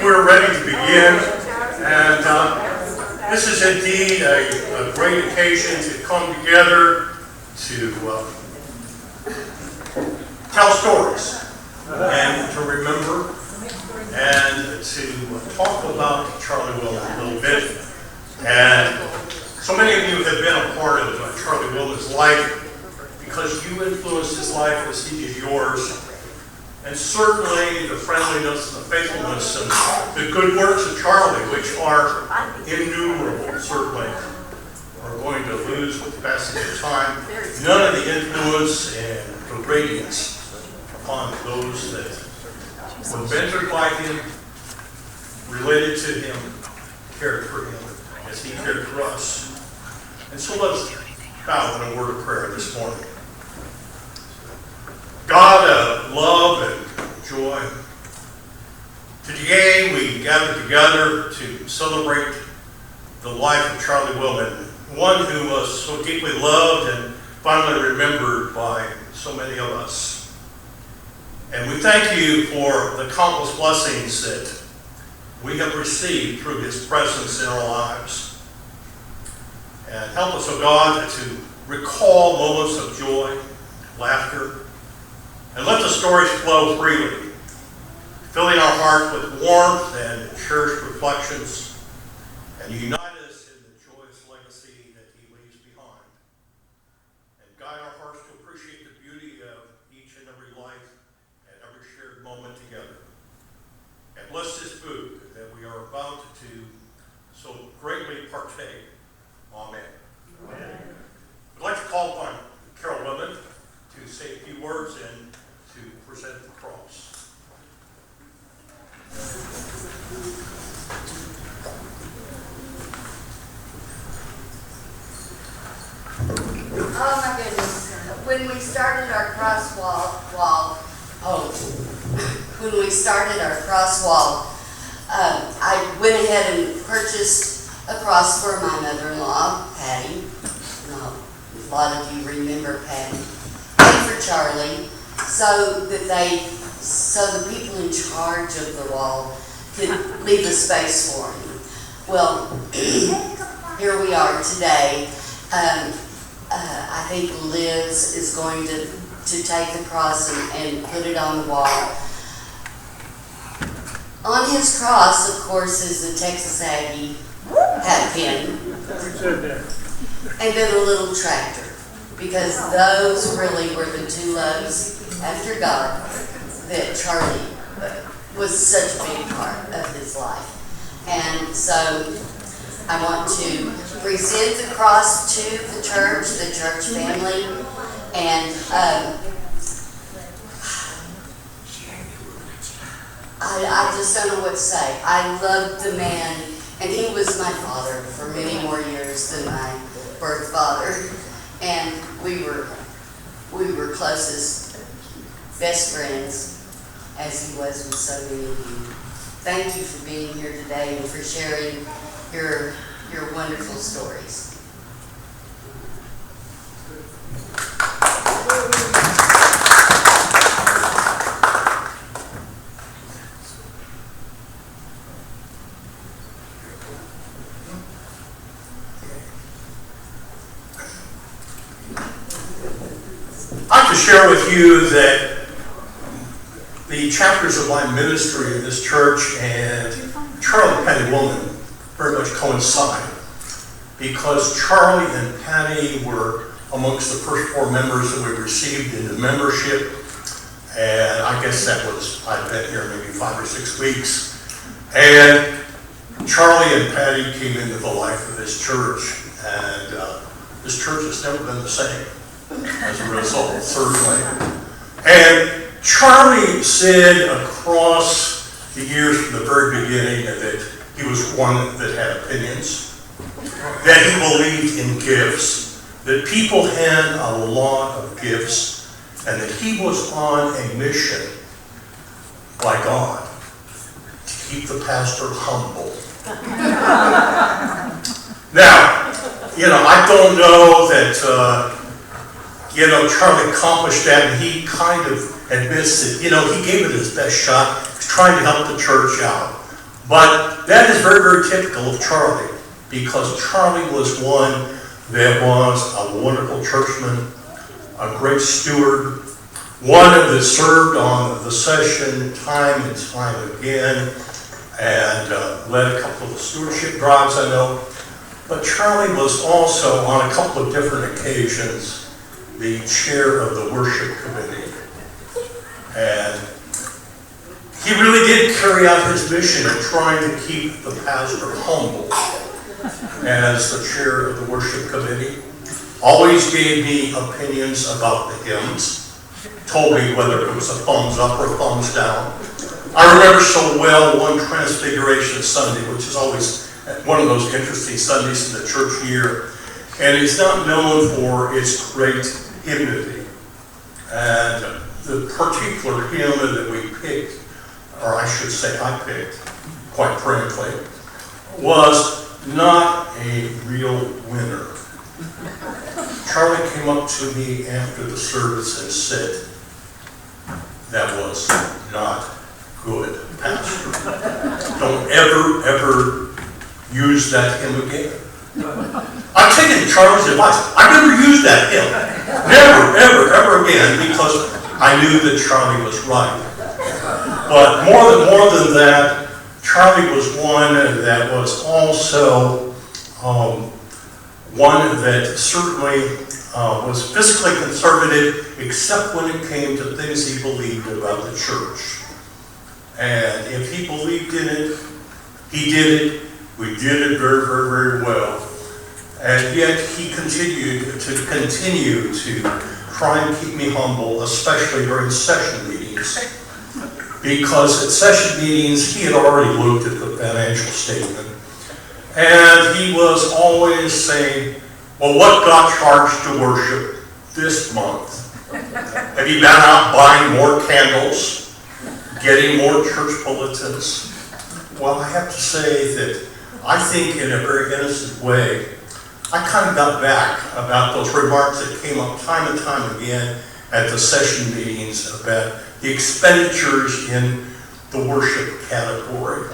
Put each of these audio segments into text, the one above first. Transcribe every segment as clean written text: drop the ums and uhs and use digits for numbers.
we're ready to begin, and this is indeed a great occasion to come together to tell stories and to remember and to talk about Charlie Willmann a little bit. And so many of you have been a part of Charlie Willmann's life because you influenced his life as he did yours. And certainly the friendliness and the faithfulness and the good works of Charlie, which are innumerable, certainly, are going to lose with the passage of time. None of the influence and the radiance upon those that were mentored by him, related to him, cared for him as he cared for us. And so let's bow in a word of prayer this morning. God of love and joy, today we gather together to celebrate the life of Charlie Willmann, one who was so deeply loved and fondly remembered by so many of us. And we thank you for the countless blessings that we have received through his presence in our lives. And help us, O God, to recall moments of joy, laughter, and let the stories flow freely, filling our hearts with warmth and cherished reflections, and unite us in the joyous legacy that he leaves behind, and guide our hearts to appreciate the beauty of each and every life and every shared moment together. And bless this food that we are about to so greatly partake. Amen. Amen. I'd like to call upon Charlie Willmann to say a few words and to present the cross. Oh my goodness. When we started our cross wall, I went ahead and purchased a cross for my mother-in-law, Patty. A lot of you remember Patty. And for Charlie, so the people in charge of the wall could leave a space for him. Well, here we are today. I think Liz is going to take the cross and put it on the wall. On his cross, of course, is a Texas Aggie hat pin, and then a little tractor, because those really were the two loves after God that Charlie was such a big part of his life. And so I want to present the cross to the church family, and I just don't know what to say. I loved the man, and he was my father for many more years than my birth father, and we were closest best friends, as he was with so many of you. Thank you for being here today and for sharing your wonderful stories. I'd like to share with you that the chapters of my ministry in this church and Charlie and Patty Willmann very much coincide, because Charlie and Patty were amongst the first 4 members that we received into membership, and I guess I've been here maybe 5 or 6 weeks, and Charlie and Patty came into the life of this church, and this church has never been the same as a result, certainly. And Charlie said across the years from the very beginning that he was one that had opinions, that he believed in gifts, that people had a lot of gifts, and that he was on a mission by God to keep the pastor humble. Now, I don't know that, Charlie accomplished that, and he kind of admits that, he gave it his best shot, trying to help the church out. But that is very, very typical of Charlie, because Charlie was one that was a wonderful churchman, a great steward, one that served on the session time and time again, and led a couple of stewardship drives, I know. But Charlie was also, on a couple of different occasions, the chair of the worship committee. And he really did carry out his mission of trying to keep the pastor humble as the chair of the worship committee. Always gave me opinions about the hymns, told me whether it was a thumbs up or a thumbs down. I remember so well one Transfiguration Sunday, which is always one of those interesting Sundays in the church year, and it's not known for its great hymnody. And the particular hymn that we picked, or I should say I picked, quite frankly, was not a real winner. Charlie came up to me after the service and said, "That was not good, Pastor. Don't ever use that hymn again." I've taken Charlie's advice. I never used that hymn. Never, ever again, because I knew that Charlie was right. But more than that, Charlie was one that was also one that certainly was fiscally conservative, except when it came to things he believed about the church. And if he believed in it, he did it. We did it very, very, very well. And yet he continued to try and keep me humble, especially during session meetings. Because at session meetings, he had already looked at the financial statement. And he was always saying, "Well, what got charged to worship this month? Have you been out buying more candles? Getting more church bulletins?" Well, I have to say that I think in a very innocent way, I kind of got back about those remarks that came up time and time again at the session meetings about the expenditures in the worship category.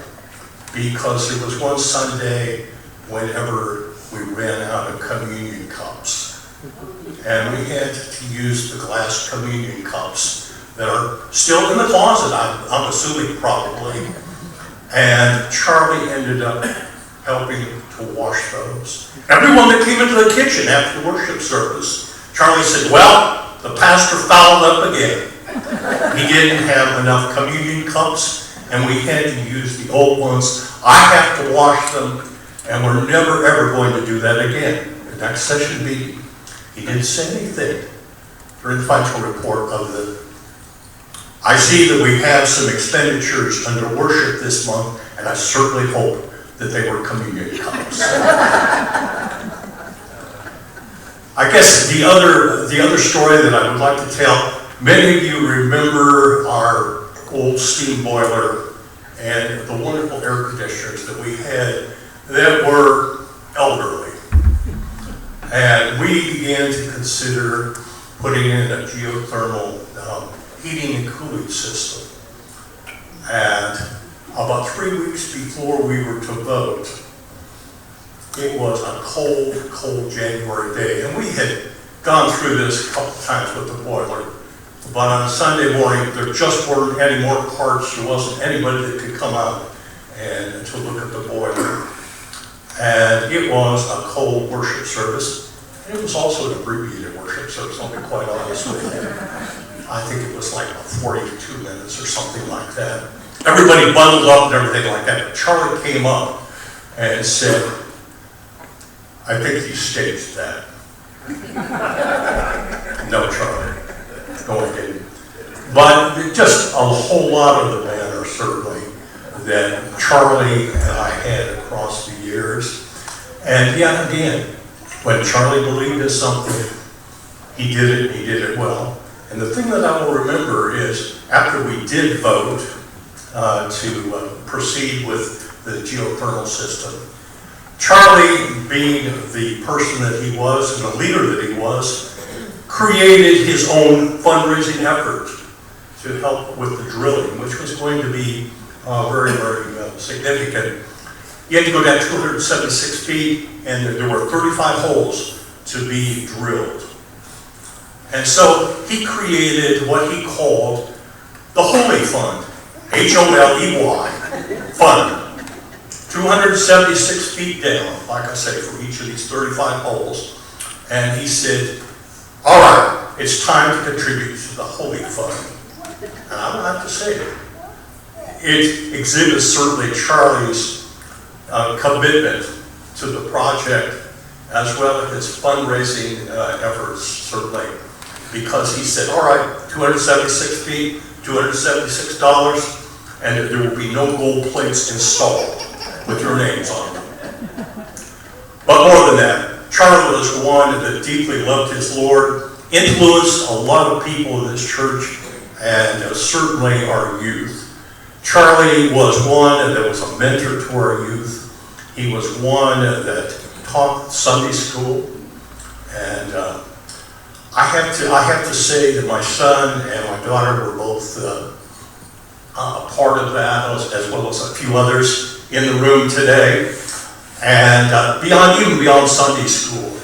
Because there was one Sunday whenever we ran out of communion cups. And we had to use the glass communion cups that are still in the closet, I'm assuming probably. And Charlie ended up helping to wash those. Everyone that came into the kitchen after the worship service, Charlie said, "Well, the pastor fouled up again. He didn't have enough communion cups, and we had to use the old ones. I have to wash them, and we're never ever going to do that again." The next session meeting, he didn't say anything during the financial report of the, "I see that we have some expenditures under worship this month, and I certainly hope that they were communion cups." I guess the other story that I would like to tell, many of you remember our old steam boiler and the wonderful air conditioners that we had that were elderly. And we began to consider putting in a geothermal heating and cooling system. And about 3 weeks before we were to vote, it was a cold January day. And we had gone through this a couple times with the boiler. But on a Sunday morning, there just weren't any more parts. There wasn't anybody that could come out and to look at the boiler. And it was a cold worship service. And it was also an abbreviated worship service, I'll be quite honest with you. I think it was like 42 minutes or something like that. Everybody bundled up and everything like that. But Charlie came up and said, "I think you staged that." No, Charlie. No, I didn't. But just a whole lot of the banner, certainly, that Charlie and I had across the years. And yet again, when Charlie believed in something, he did it well. And the thing that I will remember is, after we did vote to proceed with the geothermal system, Charlie, being the person that he was and the leader that he was, created his own fundraising effort to help with the drilling, which was going to be very, very significant. You had to go down 276 feet, and there were 35 holes to be drilled. And so he created what he called the Holy Fund, H-O-L-E-Y, Fund. 276 feet down, like I say, for each of these 35 holes. And he said, all right, it's time to contribute to the Holy Fund. And I would have to say it exhibits certainly Charlie's commitment to the project, as well as his fundraising efforts, certainly, because he said, all right, 276 feet, $276, and there will be no gold plates installed with your names on them. But more than that, Charlie was one that deeply loved his Lord, influenced a lot of people in this church, and certainly our youth. Charlie was one that was a mentor to our youth. He was one that taught Sunday school, and I have to say that my son and my daughter were both a part of that, as well as a few others in the room today. And even beyond Sunday school,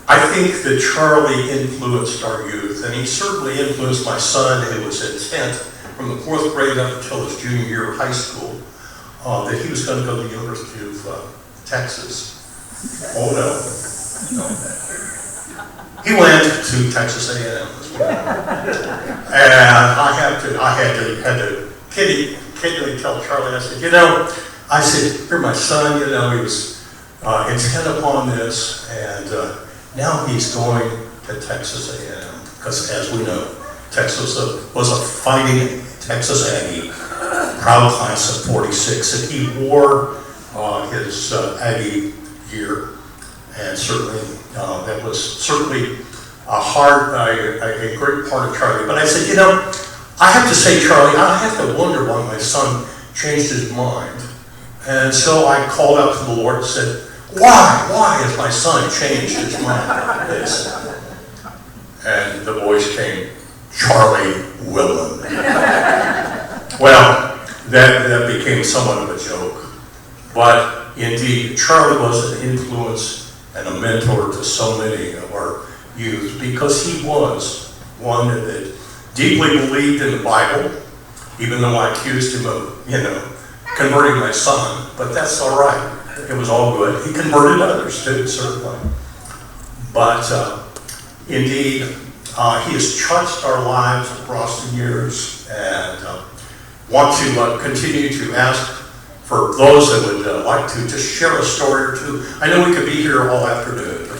I think that Charlie influenced our youth, and he certainly influenced my son, who was intent from the 4th grade up until his junior year of high school, that he was going to go to the University of Texas. Oh no. He went to Texas A&M as well. And I had to kiddingly tell Charlie, I said, you're my son, he was intent upon this, and now he's going to Texas A&M, because as we know, Texas was a fighting Texas Aggie, proud class of 46, and he wore his Aggie gear, and certainly that was certainly a great part of Charlie. But I said, I have to say, Charlie, I have to wonder why my son changed his mind. And so I called out to the Lord and said, why has my son changed his mind like this? And the voice came, Charlie Willmann. Well, that became somewhat of a joke. But indeed, Charlie was an influence and a mentor to so many of our youth, because he was one that deeply believed in the Bible, even though I accused him of, converting my son, but that's all right. It was all good. He converted others too, certainly. But indeed, he has touched our lives across the years, and want to continue to ask for those that would like to just share a story or two. I know we could be here all afternoon, but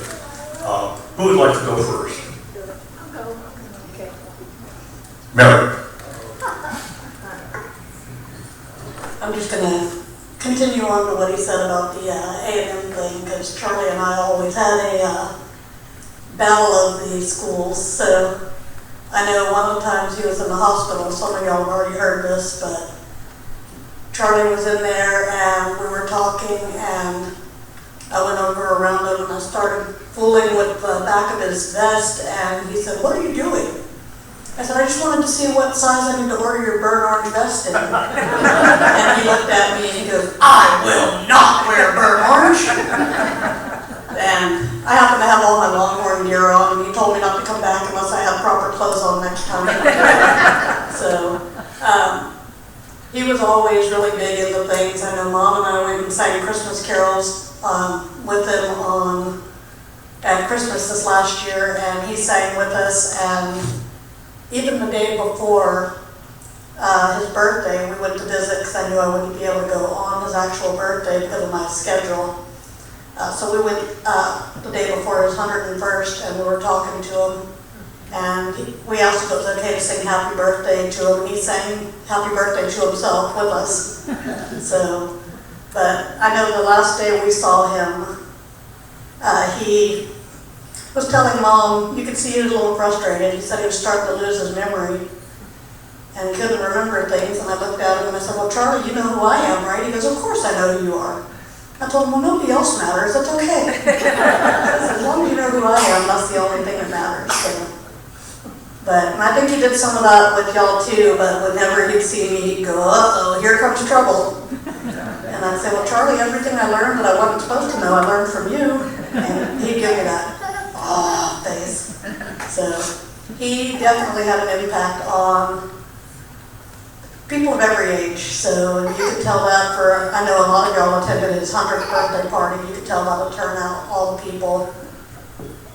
who would like to go first? I'll go. Okay. Mary. I'm just going to continue on to what he said about the A&M thing, because Charlie and I always had a battle of the schools. So I know one of the times he was in the hospital, some of y'all have already heard this, but Charlie was in there and we were talking, and I went over around him and I started fooling with the back of his vest, and he said, "What are you doing?" I said, "I just wanted to see what size I need to order your burnt orange vest in." And he looked at me and he goes, "I will not wear burnt orange." And I happen to have all my Longhorn gear on, and he told me not to come back unless I have proper clothes on next time. So he was always really big into things. I know Mom and I went and sang Christmas carols with him at Christmas this last year, and he sang with us. And even the day before his birthday, we went to visit because I knew I wouldn't be able to go on his actual birthday because of my schedule. So we went the day before his 101st, and we were talking to him, and we asked if it was okay to sing happy birthday to him, and he sang happy birthday to himself with us. So, but I know the last day we saw him, he was telling Mom, you could see he was a little frustrated. He said he was starting to lose his memory and he couldn't remember things. And I looked at him and I said, "Well, Charlie, you know who I am, right?" He goes, "Of course I know who you are." I told him, "Well, nobody else matters. That's okay." I said, "As long as you know who I am, that's the only thing that matters." So, But I think he did some of that with y'all too, but whenever he'd see me, he'd go, uh-oh, here comes trouble. And I'd say, well, Charlie, everything I learned that I wasn't supposed to know, I learned from you. And he'd give me that, face. So he definitely had an impact on people of every age. So you could tell that I know a lot of y'all attended his 100th birthday party. You could tell by the turnout, all the people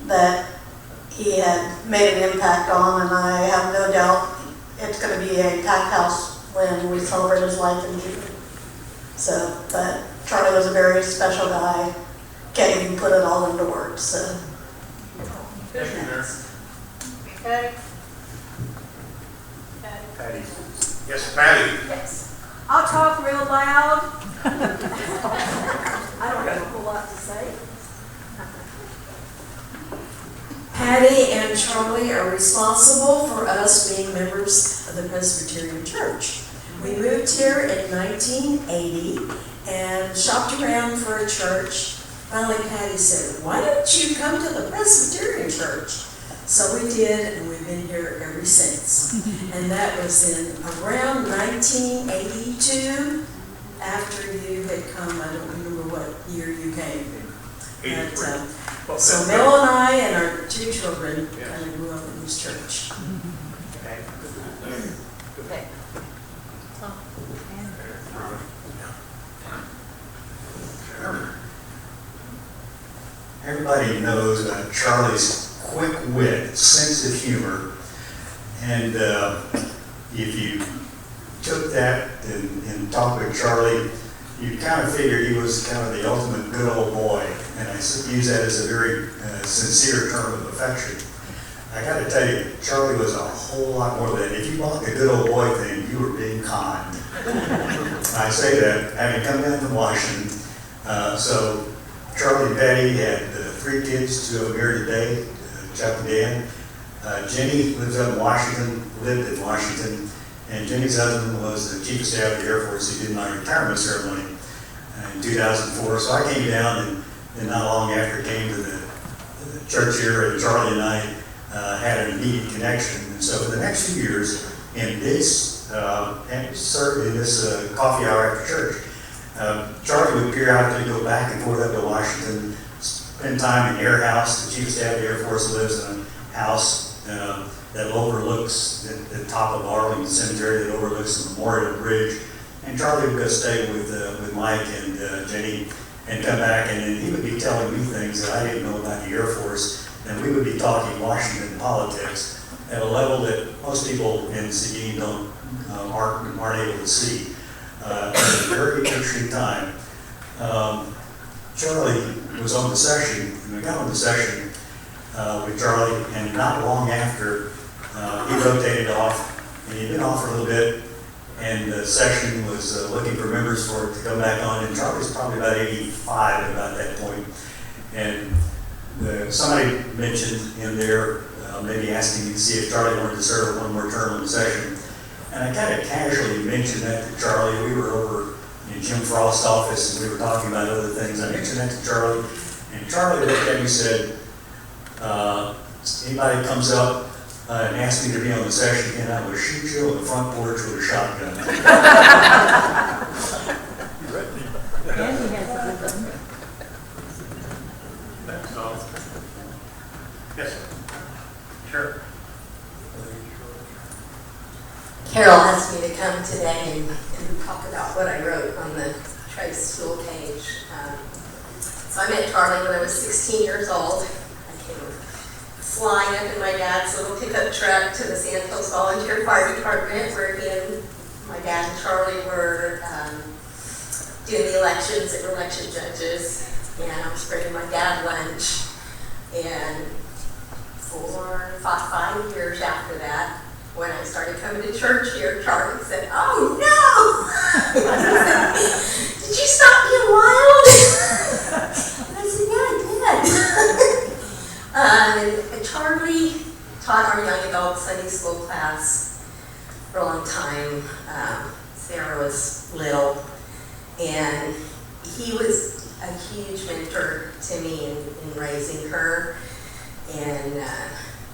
that he had made an impact on, and I have no doubt it's going to be a packed house when we celebrate his life in June. So, but Charlie was a very special guy. Can't even put it all into words. So. Okay. Patty. Yes, Patty. Yes. I'll talk real loud. I don't have a whole lot to say. Patty and Charlie are responsible for us being members of the Presbyterian Church. We moved here in 1980 and shopped around for a church. Finally, Patty said, "Why don't you come to the Presbyterian Church?" So we did, and we've been here ever since. And that was in around 1982, after you had come. I don't remember what year you came. But, so Mel and I and our 2 children kind of grew up in this church. Okay. Okay. Everybody knows about Charlie's quick wit, sense of humor, and if you took that and talked with Charlie, you kind of figured he was kind of the ultimate good old boy, and I use that as a very sincere term of affection. I got to tell you, Charlie was a whole lot more than that. If you bought the good old boy thing, you were being kind. I say that having come down from Washington. So Charlie and Patty had 3 kids, 2 of them here today, Chuck and Dan. Jenny lives up in Washington, lived in Washington, and Jenny's husband was the Chief of Staff of the Air Force. He did my retirement ceremony in 2004. So I came down, and not long after came to the church here, and Charlie and I had an immediate connection. And so for the next few years, in this coffee hour after church, Charlie would periodically go back and forth up to Washington, spend time in Air House. The Chief of Staff of the Air Force lives in a house that overlooks the top of Arlington Cemetery, that overlooks the Memorial Bridge. And Charlie would go stay with Mike and Jenny and come back, and then he would be telling me things that I didn't know about the Air Force, and we would be talking Washington politics at a level that most people in Seguin aren't able to see. It was a very interesting time. Charlie was on the session, and we got on the session with Charlie, and not long after, he rotated off, and he'd been off for a little bit, and the session was looking for members for it to come back on, and Charlie was probably about 85 at about that point. And somebody mentioned in there, maybe asking me to see if Charlie wanted to serve 1 more term in the session. And I kind of casually mentioned that to Charlie. We were over in Jim Frost's office, and we were talking about other things. I mentioned that to Charlie, and Charlie looked at me and said, anybody comes up and asks me to be on the session, and I will shoot you on the front porch with a shotgun. That's awesome. Yes, sir. Sure. Carol asked me to come today and talk about what I wrote on the Trace school page. So I met Charlie when I was 16 years old. I came flying up in my dad's little pickup truck to the Santos Volunteer Fire Department, where he and my dad and Charlie were doing the elections. They were election judges, and I was bringing my dad lunch. And for 5 years after that, when I started coming to church here, Charlie said, "Oh no!" "Did you stop being wild?" And I said, "Yeah, I did." And Charlie taught our young adult Sunday school class for a long time. Sarah was little, and he was a huge mentor to me in raising her. And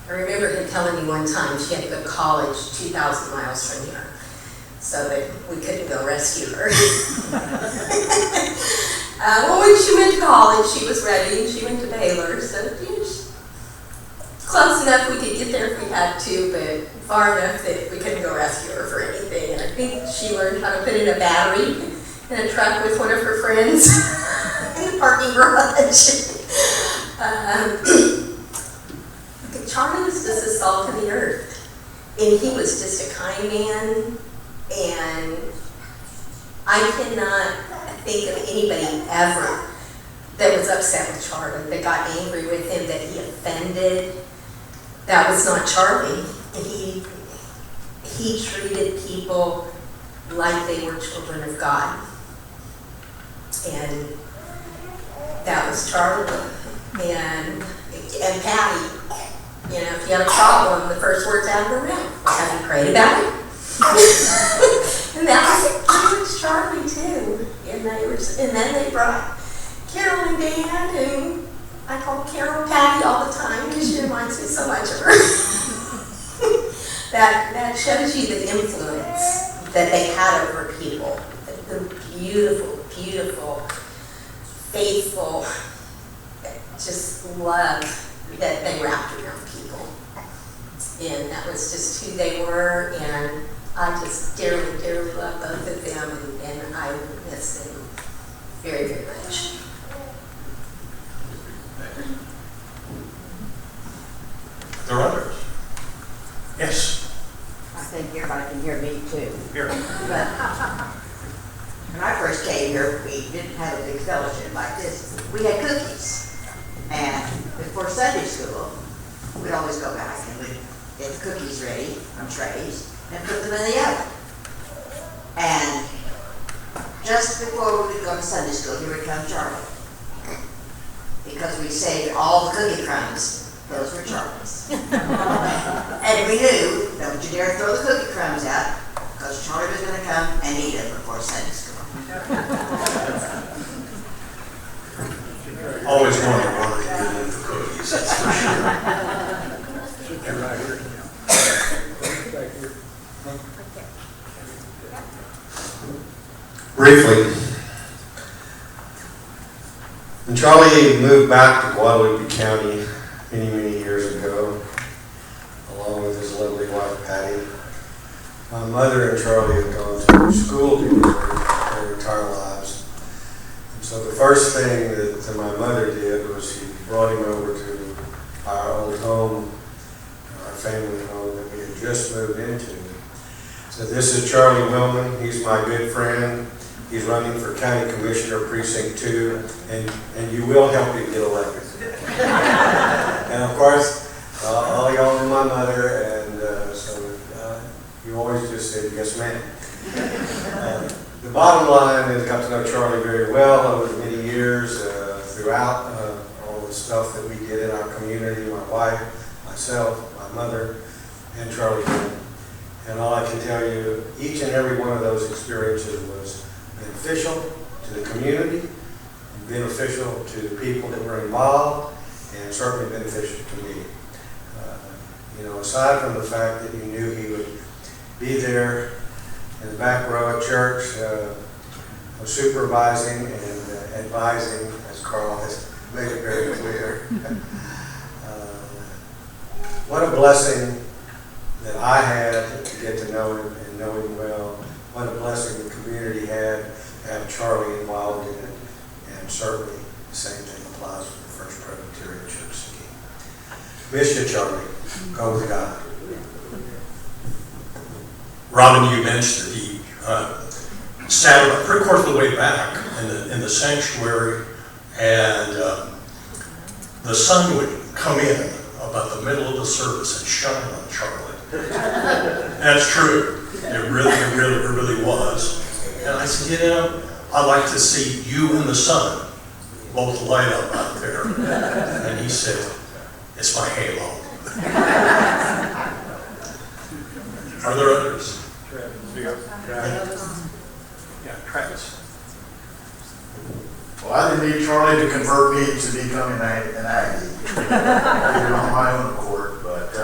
I remember him telling me one time she had to go to college 2,000 miles from here, so that we couldn't go rescue her. Well, when she went to college, she was ready, and she went to Baylor, so close enough we could get there if we had to, but far enough that we couldn't go rescue her for anything. And I think she learned how to put in a battery in a truck with one of her friends in the parking garage. Charlie was just the salt of the earth, and he was just a kind man, and I cannot think of anybody ever that was upset with Charlie, that got angry with him, that he offended. That was not Charlie. He treated people like they were children of God, and that was Charlie. And Patty, you know, if you had a problem, the first words out of her mouth, have you prayed about it? And that was Charlie too. And then they brought Carol and Dan, who I call Carol Patty all the time because she reminds me so much of her. That shows you the influence that they had over people. The beautiful, beautiful, faithful, just love that they wrapped around people. And that was just who they were, and I just dearly, dearly love both of them, and I miss them very, very much. There are others. Yes. I think everybody can hear me too. Here. But when I first came here, we didn't have a big fellowship like this. We had cookies. And before Sunday school, we'd always go back and we'd get the cookies ready on trays and put them in the oven. And just before we would go to Sunday school, here would come Charlie. Because we saved all the cookie crumbs. Those were Charlie's. And we knew, don't you dare throw the cookie crumbs out, because Charlie was going to come and eat them before Sunday school. Always wondered why they did it for cookies, that's for sure. Briefly, when Charlie moved back to Guadalupe County many, many years ago, along with his lovely wife Patty, my mother and Charlie had gone to school together their entire lives. And so the first thing that my mother did was she brought him over to our old home, our family home that we had just moved into. So this is Charlie Willmann. He's my good friend. He's running for County Commissioner Precinct 2, and you will help him get elected. And of course, all y'all know my mother, and so you always just said, yes ma'am. The bottom line is I got to know Charlie very well over the many years, throughout all the stuff that we did in our community, my wife, myself, my mother, and Charlie. And all I can tell you, each and every one of those experiences was beneficial to the community, beneficial to the people that were involved, and certainly beneficial to me. You know, aside from the fact that you knew he would be there in the back row at church, supervising and advising, as Carl has made it very clear. What a blessing that I had to get to know him and know him well. What a blessing the community had to have Charlie involved in it, and certainly the same thing applies to the First Presbyterian Church Seguin. Miss you, Charlie. Go with God. Robin, you mentioned that he sat about 3/4 of the way back in the sanctuary, and the sun would come in about the middle of the service and shine on Charlie. That's true. It really was. And I said, you know, I'd like to see you and the sun both light up out there. And he said, it's my halo. Are there others? Yeah, Travis. Well, I didn't need Charlie to convert me to becoming an Aggie. I did it on my own accord, but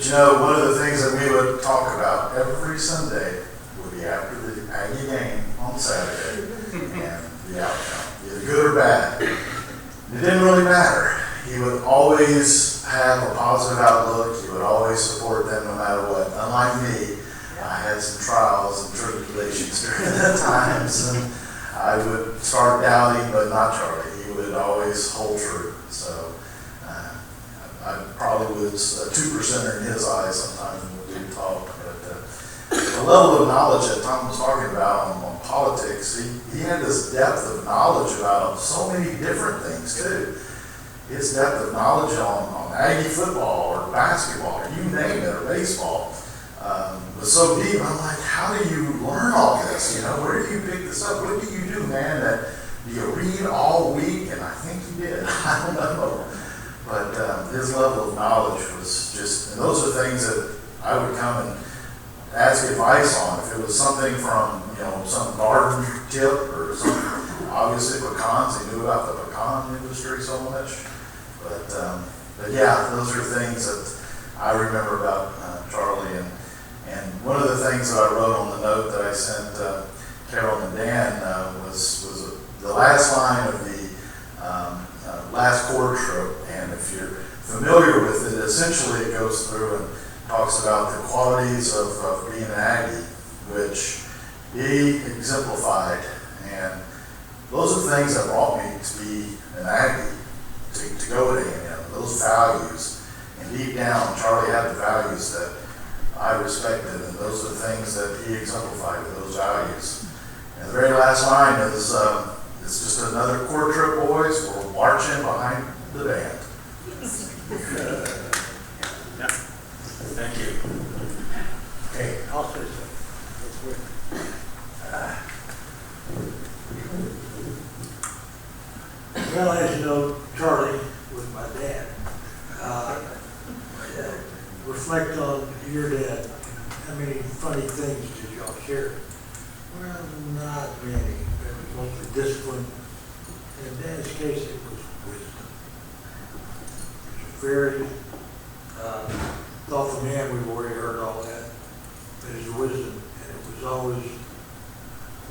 you know, one of the things that we would talk about every Sunday would be after the Aggie game on Saturday, and the outcome, either good or bad. It didn't really matter. He would always have a positive outlook. He would always support them no matter what. Unlike me, I had some trials and tribulations during that times, and I would start doubting, but not Charlie. He would always hold true. So I probably was a 2%er in his eyes sometimes when we do talk. But the level of knowledge that Tom was talking about on politics, he had this depth of knowledge about so many different things too. His depth of knowledge on Aggie football or basketball or you name it, or baseball, was so deep. I'm like, how do you learn all this? You know, where do you pick this up? What do you do, man? Do you read all week? And I think he did. I don't know. But his level of knowledge was just, and those are things that I would come and ask advice on. If it was something from, you know, some garden tip or something, obviously pecans, he knew about the pecan industry so much. But yeah, those are things that I remember about Charlie. And one of the things that I wrote on the note that I sent Carol and Dan was the last line of the last core trip. And if you're familiar with it, essentially it goes through and talks about the qualities of being an Aggie, which he exemplified. And those are things that brought me to be an Aggie, to go to A&M, those values. And deep down, Charlie had the values that I respected, and those are the things that he exemplified with those values. And the very last line is, it's just another core trip, boys. We're marching behind the band. Thank you. Okay, I'll say something real quick. Well, as you know, Charlie was my dad. Reflect on your dad. How many funny things did y'all share? Well, not many. It was mostly discipline. In Dad's case, it was wisdom. He was a very thoughtful man. We've already heard all that. But his wisdom, and it was always,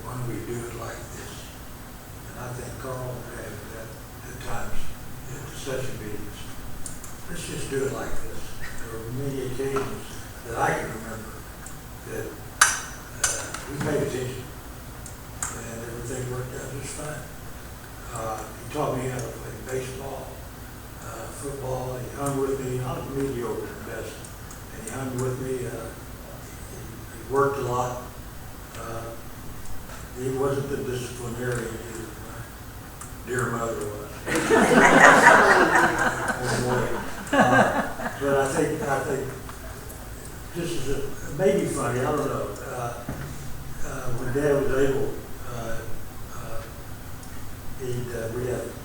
why don't we do it like this? And I think Carl had that at times in the session meetings. Let's just do it like this. There were many occasions that I can remember that we paid attention and everything worked out just fine. He taught me how to play baseball, football. He hung with me. I was mediocre at best, and he hung with me. He worked a lot. He wasn't the disciplinarian either. My dear mother was. Oh boy. But I think this is maybe funny. I don't know. When Dad was able,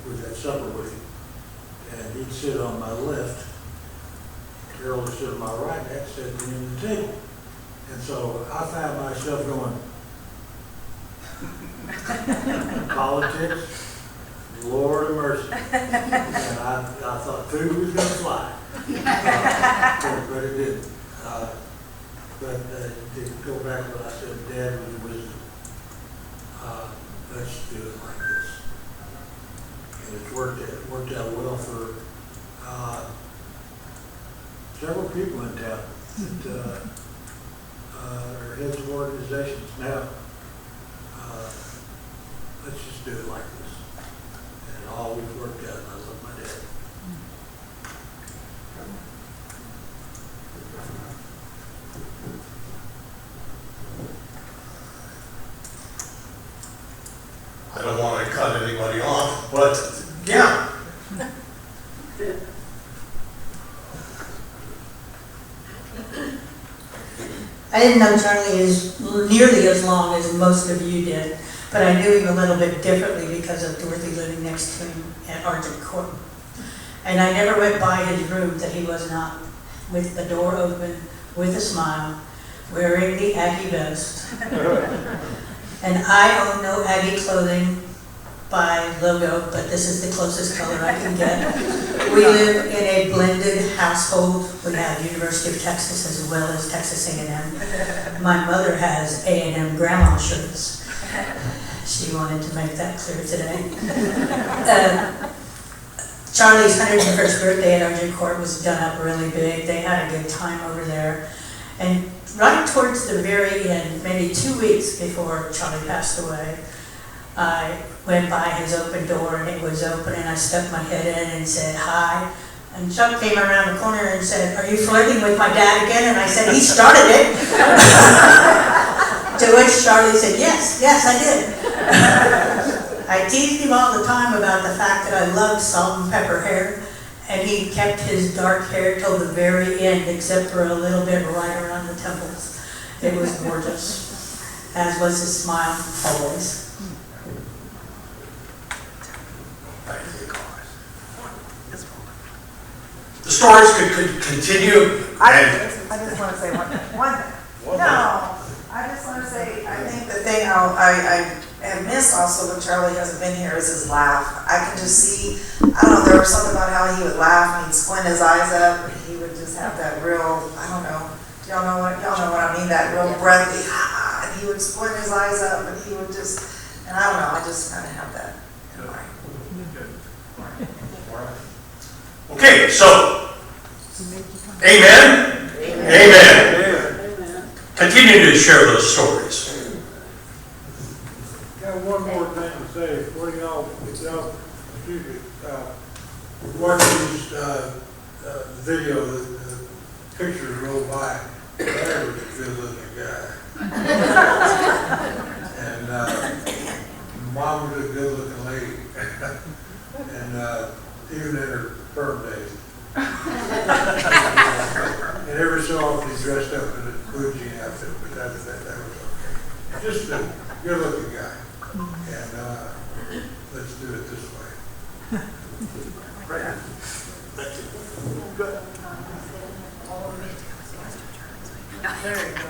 we'd have supper with him, and he'd sit on my left. Carol would sit on my right. And Dad sat at the end of the table, and so I found myself going politics. Lord of mercy. And I thought food was going to fly. But it didn't. To go back to what I said, Dad was wisdom. Let's do it like this. And it's worked out well for several people in town that are heads of organizations now. Let's just do it like this. And it always worked out, and I love my dad. I don't want to cut anybody off, but yeah. I didn't know Charlie nearly as long as most of you did, but I knew him a little bit differently because of Dorothy living next to him at Argent Court. And I never went by his room that he was not with the door open, with a smile, wearing the Aggie vest. And I own no Aggie clothing, by logo, but this is the closest color I can get. We live in a blended household. We have University of Texas as well as Texas A&M. My mother has A&M grandma shirts. She wanted to make that clear today. Charlie's 101st birthday at Argent Court was done up really big. They had a good time over there. And right towards the very end, maybe 2 weeks before Charlie passed away, I went by his open door and it was open and I stuck my head in and said hi. And Chuck came around the corner and said, "Are you flirting with my dad again?" And I said, "He started it." To which Charlie said, yes, I did. I teased him all the time about the fact that I loved salt and pepper hair, and he kept his dark hair till the very end, except for a little bit right around the temples. It was gorgeous, as was his smile always. The stories could continue. I just want to say one thing. No, I just want to say, I think the thing I have missed also when Charlie hasn't been here is his laugh. I can just see, I don't know, there was something about how he would laugh and he'd squint his eyes up and he would just have that real, I don't know, y'all know what I mean, that real breathy, and he would squint his eyes up and he would just, and I don't know, I just kind of have that in mind. Okay, so, amen? Amen. Continue to share those stories. Got one more thing to say before y'all, excuse me, watch these, video, the pictures roll by. That was a good looking guy. And, mom was a good looking lady. And, even in her firm days. And every so often he dressed up in a blue jean outfit, but that was okay. Just a good looking guy. And let's do it this way. Right. Good. There you go.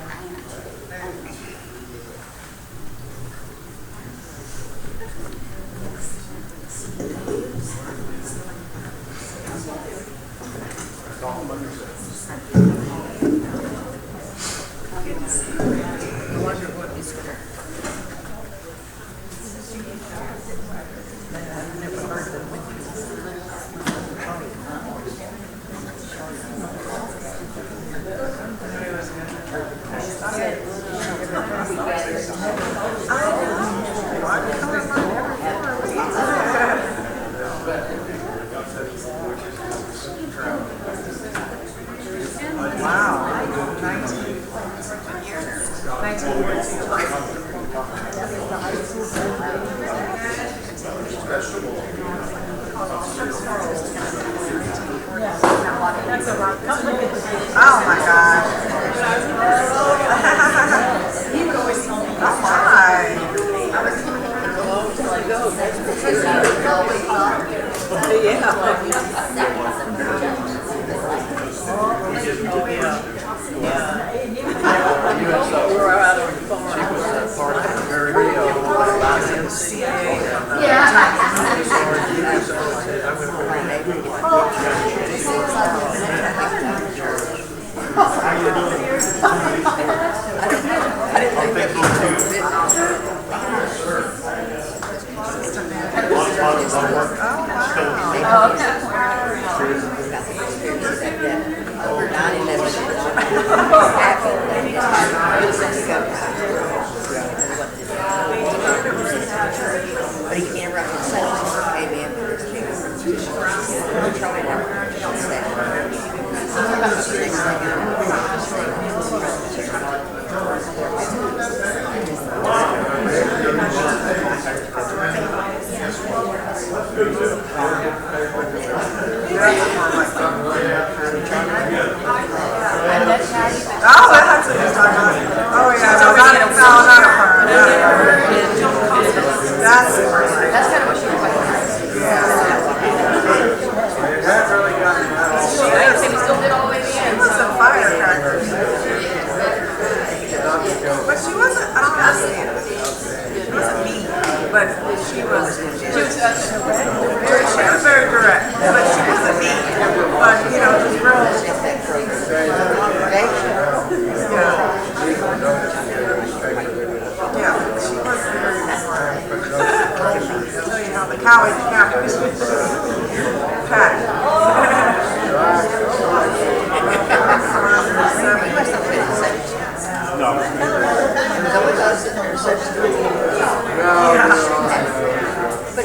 Oh my gosh. He would always tell me, oh my. But she was She was very direct, but she wasn't mean, but, you know, just real. Yeah, she was very smart. I'll tell you how the college campus was packed. But